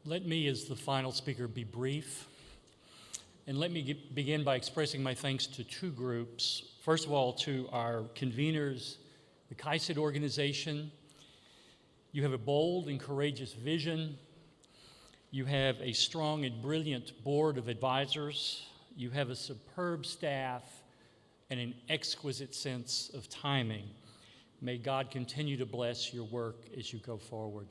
Let me, as the final speaker, be brief. And let me begin by expressing my thanks to two groups. First of all, to our conveners, the KAICIID organization. You have a bold and courageous vision. You have a strong and brilliant board of advisors. You have a superb staff and an exquisite sense of timing. May God continue to bless your work as you go forward.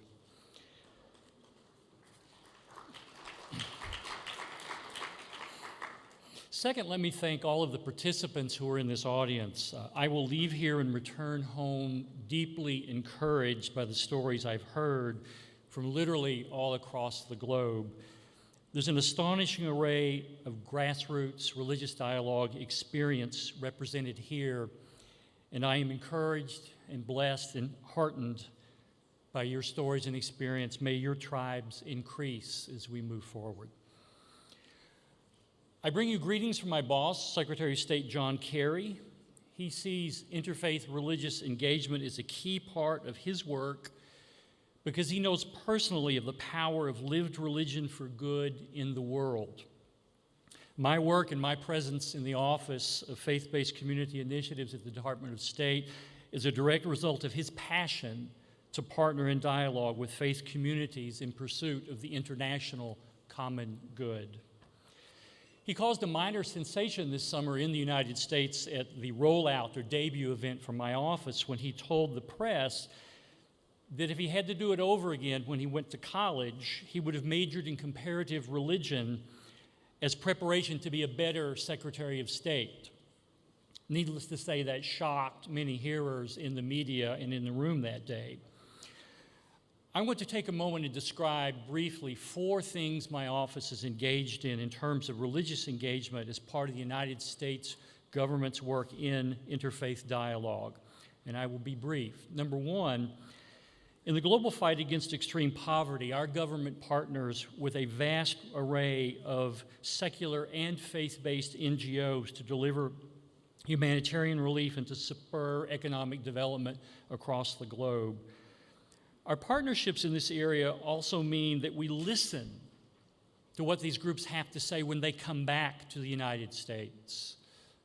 Second, let me thank all of the participants who are in this audience. I will leave here and return home deeply encouraged by the stories I've heard from literally all across the globe. There's an astonishing array of grassroots religious dialogue experience represented here, and I am encouraged and blessed and heartened by your stories and experience. May your tribes increase as we move forward. I bring you greetings from my boss, Secretary of State John Kerry. He sees interfaith religious engagement as a key part of his work because he knows personally of the power of lived religion for good in the world. My work and my presence in the Office of Faith-Based Community Initiatives at the Department of State is a direct result of his passion to partner in dialogue with faith communities in pursuit of the international common good. He caused a minor sensation this summer in the United States at the rollout or debut event from my office when he told the press that if he had to do it over again when he went to college, he would have majored in comparative religion as preparation to be a better Secretary of State. Needless to say, that shocked many hearers in the media and in the room that day. I want to take a moment and describe briefly 4 things my office is engaged in terms of religious engagement as part of the United States government's work in interfaith dialogue, and I will be brief. Number 1, in the global fight against extreme poverty, our government partners with a vast array of secular and faith-based NGOs to deliver humanitarian relief and to spur economic development across the globe. Our partnerships in this area also mean that we listen to what these groups have to say when they come back to the United States.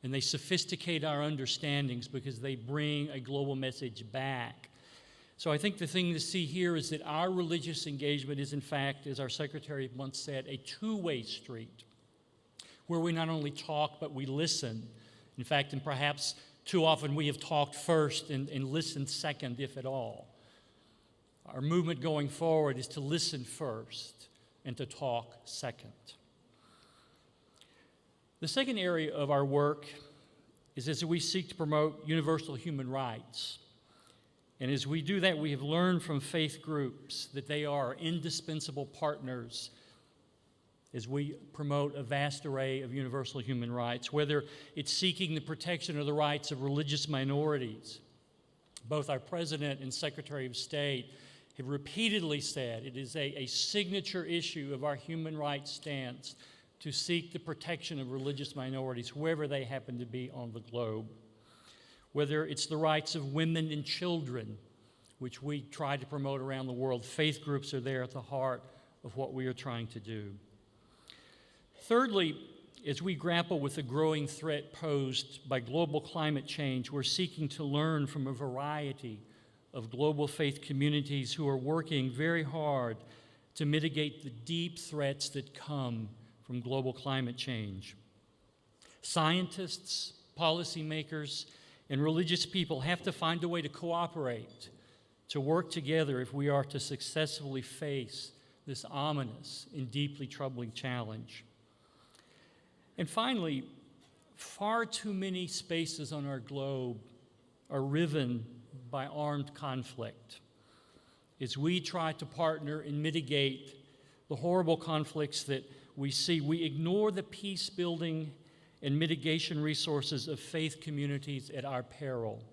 And they sophisticate our understandings because they bring a global message back. So I think the thing to see here is that our religious engagement is, in fact, as our secretary once said, a two-way street where we not only talk, but we listen. In fact, and perhaps too often we have talked first and listened second, if at all. Our movement going forward is to listen first and to talk second. The second area of our work is as we seek to promote universal human rights. And as we do that, we have learned from faith groups that they are indispensable partners as we promote a vast array of universal human rights, whether it's seeking the protection of the rights of religious minorities. Both our President and Secretary of State have repeatedly said it is a signature issue of our human rights stance to seek the protection of religious minorities wherever they happen to be on the globe. Whether it's the rights of women and children, which we try to promote around the world, faith groups are there at the heart of what we are trying to do. Thirdly, as we grapple with the growing threat posed by global climate change, we're seeking to learn from a variety of global faith communities who are working very hard to mitigate the deep threats that come from global climate change. Scientists, policymakers, and religious people have to find a way to cooperate, to work together if we are to successfully face this ominous and deeply troubling challenge. And finally, far too many spaces on our globe are riven by armed conflict. As we try to partner and mitigate the horrible conflicts that we see, we ignore the peace-building and mitigation resources of faith communities at our peril.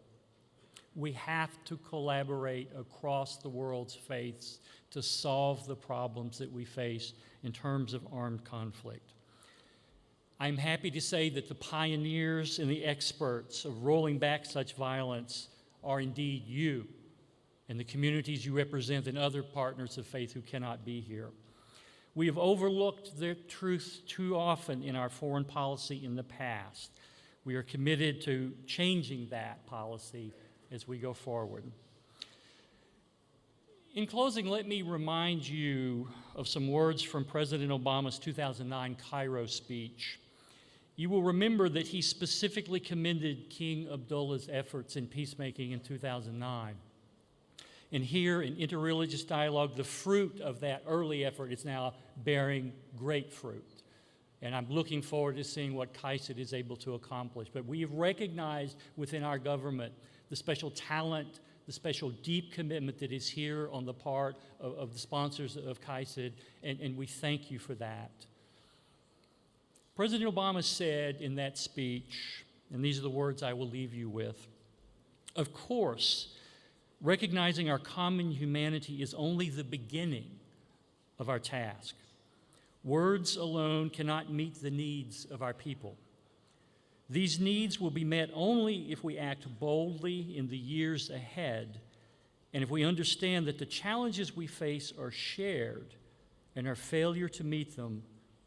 We have to collaborate across the world's faiths to solve the problems that we face in terms of armed conflict. I'm happy to say that the pioneers and the experts of rolling back such violence are indeed you and the communities you represent and other partners of faith who cannot be here. We have overlooked the truth too often in our foreign policy in the past. We are committed to changing that policy as we go forward. In closing, let me remind you of some words from President Obama's 2009 Cairo speech. You will remember that he specifically commended King Abdullah's efforts in peacemaking in 2009. And here in interreligious dialogue, the fruit of that early effort is now bearing great fruit. And I'm looking forward to seeing what KAICIID is able to accomplish. But we have recognized within our government the special talent, the special deep commitment that is here on the part of the sponsors of KAICIID, and we thank you for that. President Obama said in that speech, and these are the words I will leave you with, of course, recognizing our common humanity is only the beginning of our task. Words alone cannot meet the needs of our people. These needs will be met only if we act boldly in the years ahead, and if we understand that the challenges we face are shared and our failure to meet them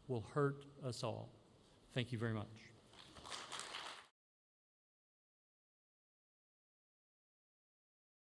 will hurt us all. Thank you very much.